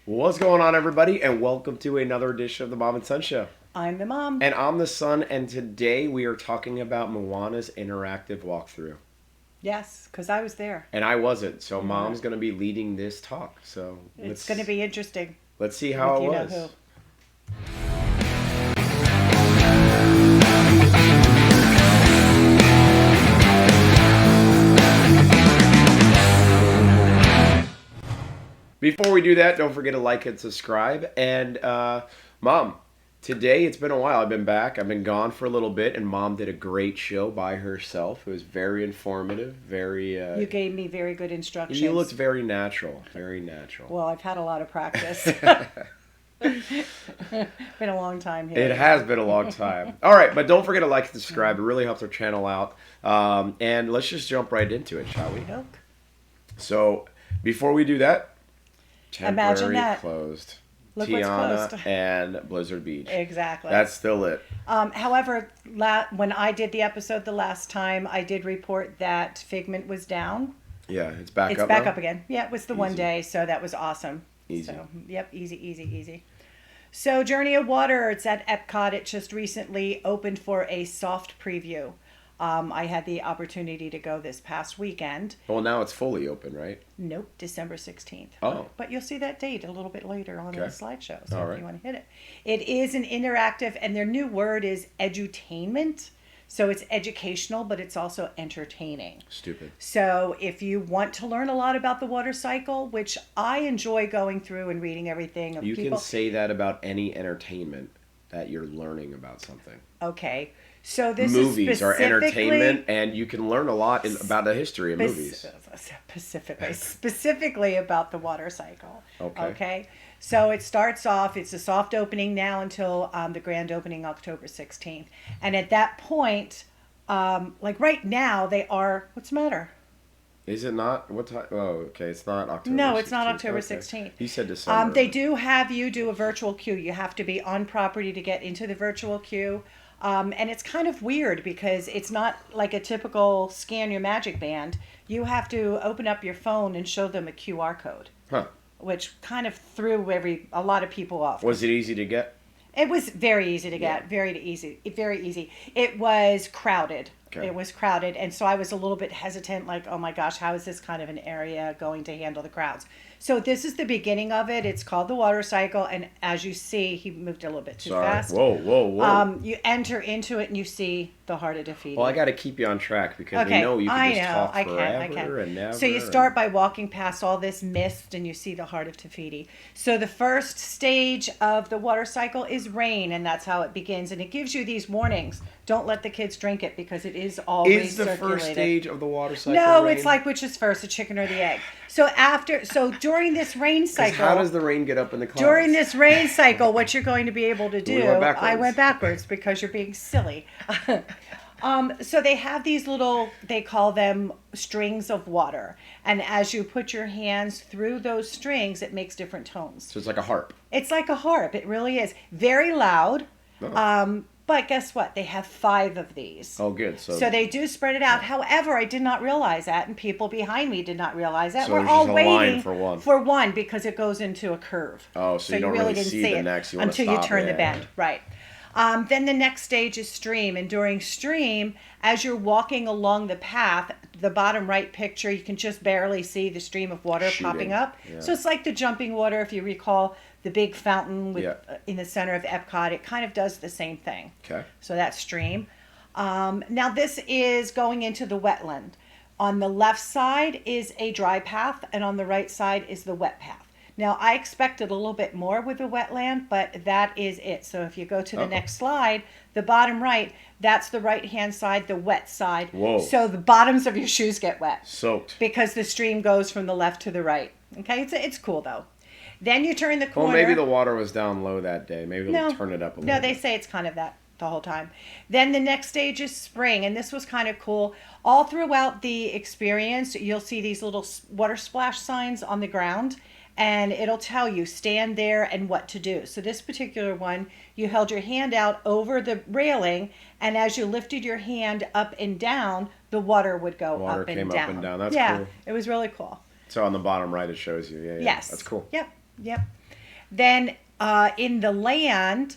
What's going on, everybody, and welcome to another edition of the Mom and Son Show. I'm the mom. And I'm the son, and today we are talking about Moana's interactive walkthrough. Yes, because I was there. And I wasn't, so Mom's going to be leading this talk. So it's going to be interesting. Let's see how it was. Know who. Before we do that, don't forget to like and subscribe. And Mom, today it's been a while. I've been back. I've been gone for a little bit, and Mom did a great show by herself. It was very informative, very... You gave me very good instructions. You looked very natural, very natural. Well, I've had a lot of practice. Been a long time here. It has been a long time. All right, but don't forget to like and subscribe. It really helps our channel out. And let's just jump right into it, shall we? Milk. So, before we do that, Imagine that. Closed. Look Tiana what's closed. and Blizzard Beach. Exactly. That's still it. However, when I did the episode the last time, I did report that Figment was down. Yeah, it's back up. It's back now? up again. Yeah, it was the one day, so that was awesome. Easy. So, yep, easy. So, Journey of Water, it's at Epcot. It just recently opened for a soft preview. I had the opportunity to go this past weekend. Well, now it's fully open, right? Nope, December 16th. Oh. But you'll see that date a little bit later on in the slideshow, so All if right. you want to hit it. It is an interactive, and their new word is edutainment. So it's educational, but it's also entertaining. Stupid. So if you want to learn a lot about the water cycle, which I enjoy going through and reading everything of You people. can say that about any entertainment, that you're learning about something. Okay. So this movies is are specifically entertainment, and you can learn a lot about the history of movies. Specifically about the water cycle. Okay. So it starts off, it's a soft opening now until the grand opening October 16th. And at that point, like right now, they are, what's the matter? Is it not? What time? Oh, okay. It's not October 16th. No, it's not October 16th. You said December. They do have you do a virtual queue. You have to be on property to get into the virtual queue. And it's kind of weird because it's not like a typical scan your magic band. You have to open up your phone and show them a QR code. Huh. Which kind of threw a lot of people off. Was it easy to get? It was very easy to get, very easy. It was crowded. Okay. It was crowded, and so I was a little bit hesitant, like, oh my gosh, how is this kind of an area going to handle the crowds? So this is the beginning of it. It's called the water cycle, and as you see, he moved a little bit too fast. Whoa. You enter into it, and you see the heart of Defeating. Well, I got to keep you on track because we know you can just talk forever and never. So you start by walking past all this mist, and you see the heart of Tafiti. So the first stage of the water cycle is rain, and that's how it begins. And it gives you these warnings. Don't let the kids drink it because it is always Is the first stage of the water cycle No, rain? it's like which is first, the chicken or the egg. So during this rain cycle... How does the rain get up in the clouds? During this rain cycle, what you're going to be able to do... I went backwards because you're being silly. So they have these little, they call them strings of water. And as you put your hands through those strings, it makes different tones. So it's like a harp. It's like a harp. It really is. Very loud. Oh. But guess what? They have 5 of these. Oh, good. So they do spread it out. However, I did not realize that, and people behind me did not realize that. So We're there's all just a waiting line for one. because it goes into a curve. Oh, so you don't really didn't see the it next. You want to until you stop turn it. the bend. Right. Then the next stage is stream. And during stream, as you're walking along the path, the bottom right picture, you can just barely see the stream of water popping up. Yeah. So it's like the jumping water, if you recall, the big fountain in the center of Epcot. It kind of does the same thing. Okay. So that's stream. Now this is going into the wetland. On the left side is a dry path, and on the right side is the wet path. Now, I expected a little bit more with the wetland, but that is it. So if you go to the next slide, the bottom right, that's the right-hand side, the wet side. Whoa. So the bottoms of your shoes get wet. Soaked. Because the stream goes from the left to the right. Okay, it's cool, though. Then you turn the corner. Well, maybe the water was down low that day. Maybe they'll turn it up a little No, bit. they say it's kind of that the whole time. Then the next stage is spring, and this was kind of cool. All throughout the experience, you'll see these little water splash signs on the ground, and it'll tell you stand there and what to do. So this particular one, you held your hand out over the railing, and as you lifted your hand up and down, the water would go Water up and came down. up and down. That's yeah, cool. It was really cool. So on the bottom right, it shows you. Yeah. Yes. That's cool. Yep. Then in the land,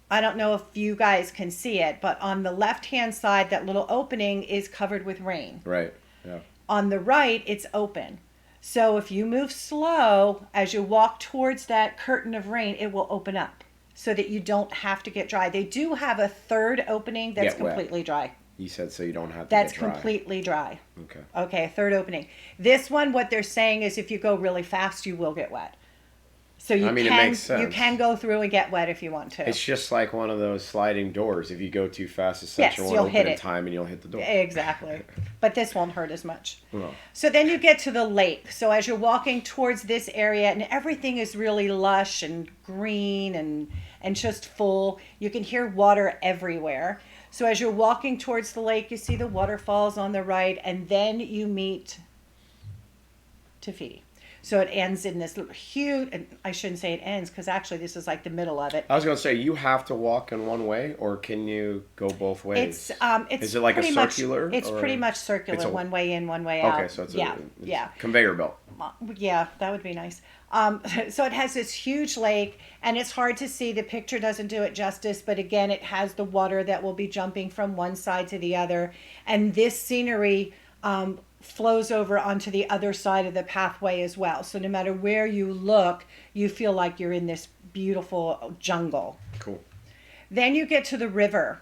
I don't know if you guys can see it, but on the left hand side, that little opening is covered with rain. Right. Yeah. On the right, it's open. So if you move slow, as you walk towards that curtain of rain, it will open up so that you don't have to get dry. They do have a third opening that's Get wet. completely dry. You said so you don't have to That's get dry. completely dry. Okay. Okay, a third opening. This one, what they're saying is if you go really fast, you will get wet. So I mean, it makes sense. you can go through and get wet if you want to. It's just like one of those sliding doors. If you go too fast, the Yes, section won't you'll open hit in it. time and you'll hit the door. Exactly. But this won't hurt as much. Well, So then you get to the lake. So as you're walking towards this area, and everything is really lush and green and just full, you can hear water everywhere. So as you're walking towards the lake, you see the waterfalls on the right, and then you meet Tafiti. So it ends in this little huge, and I shouldn't say it ends because actually this is like the middle of it. I was going to say, you have to walk in one way, or can you go both ways? It's Is it like a pretty much- circular, It's or- pretty much circular, It's a- one way in, one way out. Okay, so it's yeah, a yeah. conveyor belt. Yeah, that would be nice. So it has this huge lake, and it's hard to see. The picture doesn't do it justice, but again, it has the water that will be jumping from one side to the other. And this scenery flows over onto the other side of the pathway as well. So no matter where you look, you feel like you're in this beautiful jungle. Cool. Then you get to the river,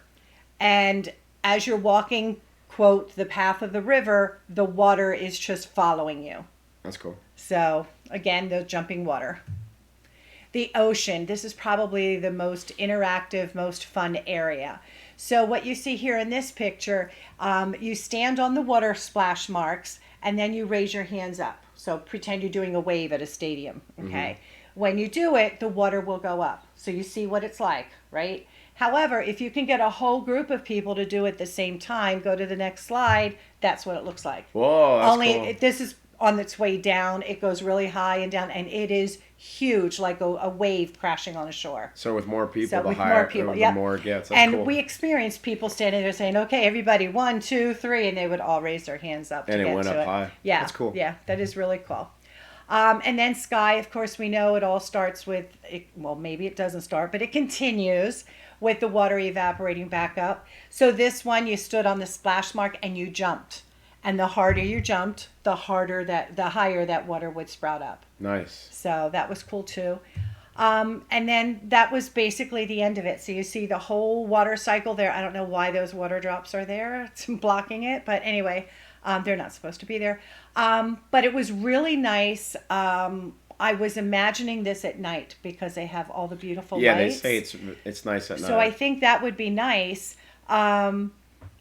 and as you're walking, quote, the path of the river, the water is just following you. That's cool. So again, the jumping water. The ocean, this is probably the most interactive, most fun area. So what you see here in this picture, you stand on the water splash marks and then you raise your hands up. So pretend you're doing a wave at a stadium, okay? When you do it, the water will go up. So you see what it's like, right? However, if you can get a whole group of people to do it at the same time, go to the next slide, that's what it looks like. Whoa, that's Only cool. this is on its way down. It goes really high and down, and it is huge, like a wave crashing on a shore. So with more people, So the with higher, more people, the yep. more it gets. That's And cool. we experienced people standing there saying, "Okay, everybody, 1, 2, 3," and they would all raise their hands up. And to it get went to up it. high. Yeah, That's cool. Yeah, that is really cool. And then sky, of course, we know it all starts with, well, maybe it doesn't start, but it continues with the water evaporating back up. So this one, you stood on the splash mark and you jumped. And the harder you jumped, the higher that water would sprout up. Nice. So that was cool too. And then that was basically the end of it. So you see the whole water cycle there. I don't know why those water drops are there. It's blocking it. But anyway, they're not supposed to be there. But it was really nice. I was imagining this at night because they have all the beautiful lights. They say it's nice at night. So I think that would be nice. And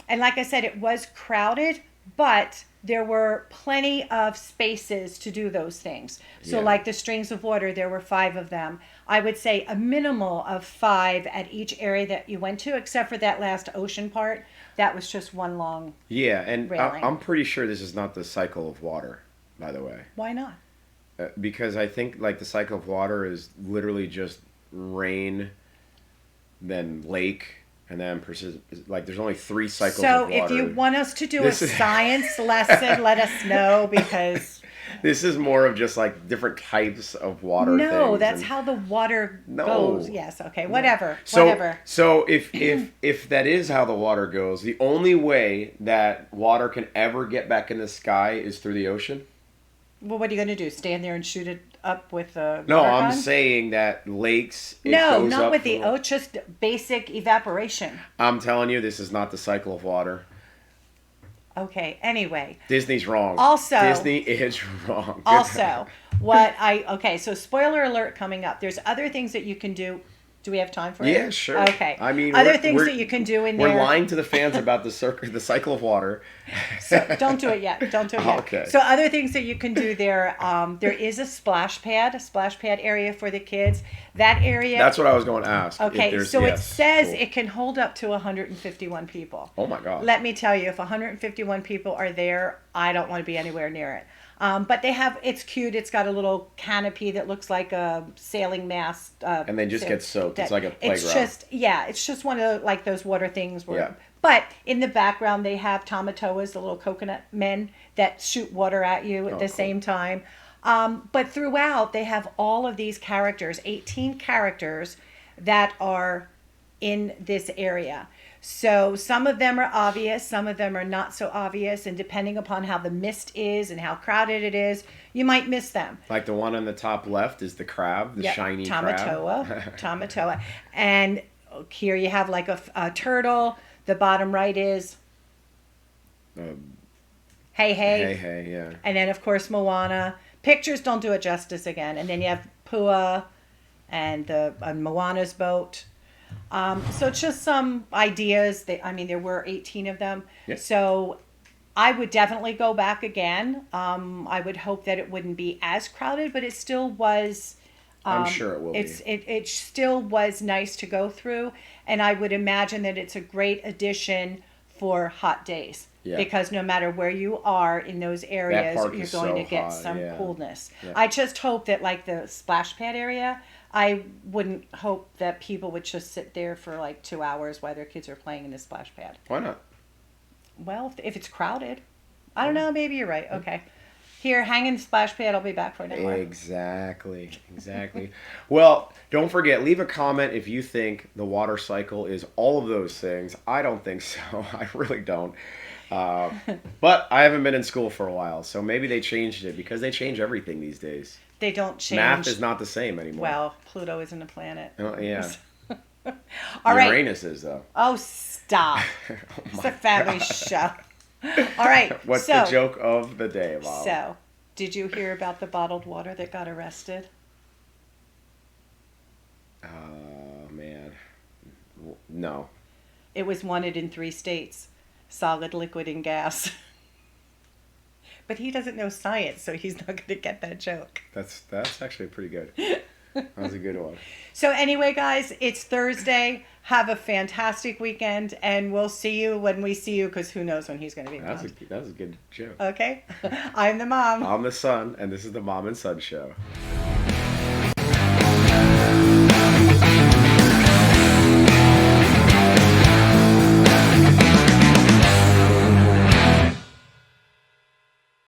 like I said, it was crowded, but there were plenty of spaces to do those things. So Yeah. like the strings of water, there were 5 of them. I would say a minimal of 5 at each area that you went to, except for that last ocean part. That was just one long. Yeah, and railing. I'm pretty sure this is not the cycle of water, by the way. Why not? Because I think like the cycle of water is literally just rain, then lake, and then like there's only 3 cycles So of water. if you want us to do This a is- science lesson, let us know because This is more of just like different types of water. no, things that's and- how the water No. goes. Yes, okay, whatever, So, whatever. so if that is how the water goes, the only way that water can ever get back in the sky is through the ocean. Well, what are you going to do? Stand there and shoot it up with a No, water I'm gun? saying that lakes. It No, goes not up with the from- just basic evaporation. I'm telling you, this is not the cycle of water. Okay, anyway. Disney's wrong. Also- Disney is wrong. Also, so spoiler alert coming up. There's other things that you can do. Do we have time for it? Yeah, sure. Okay. I mean, other we're- things we're- that you can do in We're there. lying to the fans about the cycle of water. So don't do it yet. Don't do it yet. Okay. So other things that you can do there. There is a splash pad area for the kids. That area. That's what I was going to ask. if Okay, there's- so it yes, says cool. it can hold up to 151 people. Oh my God. Let me tell you, if 151 people are there, I don't want to be anywhere near it. But it's cute. It's got a little canopy that looks like a sailing mast. And they just get soaked. It's like a playground. It's just one of like those water things where. Yeah. But in the background, they have tamatoas, the little coconut men that shoot water at you at Oh, the cool. same time. But throughout, they have all of these characters, 18 characters that are in this area. So some of them are obvious, some of them are not so obvious, and depending upon how the mist is and how crowded it is, you might miss them. Like the one on the top left is the crab, the Yep, shiny Tamatoa, crab. Tamatoa. And here you have like a turtle. The bottom right is Um, Hey hey, Hey. hey, yeah. And then, of course, Moana. Pictures don't do it justice again. And then you have Pua and the Moana's boat. So it's just some ideas. I mean, there were 18 of them. Yeah. So I would definitely go back again. I would hope that it wouldn't be as crowded, but it still was. I'm sure it will be. It still was nice to go through, and I would imagine that it's a great addition for hot days. Yeah. Because no matter where you are in those areas, park you're is going so to get hot, some yeah. coolness. Yeah. I just hope that, like the splash pad area, I wouldn't hope that people would just sit there for like 2 hours while their kids are playing in the splash pad. Why not? Well, if it's crowded, I don't know. Maybe you're right. Okay, here, hang in the splash pad. I'll be back for an hour. Exactly. Well, don't forget, leave a comment if you think the water cycle is all of those things. I don't think so. I really don't. But I haven't been in school for a while, so maybe they changed it because they change everything these days. They don't change. Math is not the same anymore. Well, Pluto isn't a planet. Oh, yeah. All right. Uranus is, though. Oh, stop. Oh It's my a family show. All right. What's so, the joke of the day, Mom? So, did you hear about the bottled water that got arrested? Oh, man. No. It was wanted in 3 states: solid, liquid, and gas. But he doesn't know science, so he's not going to get that joke. That's actually pretty good. That was a good one. So anyway, guys, it's Thursday. Have a fantastic weekend, and we'll see you when we see you, because who knows when he's going to be around. That was a good joke. Okay? I'm the mom. I'm the son, and this is the Mom and Son Show.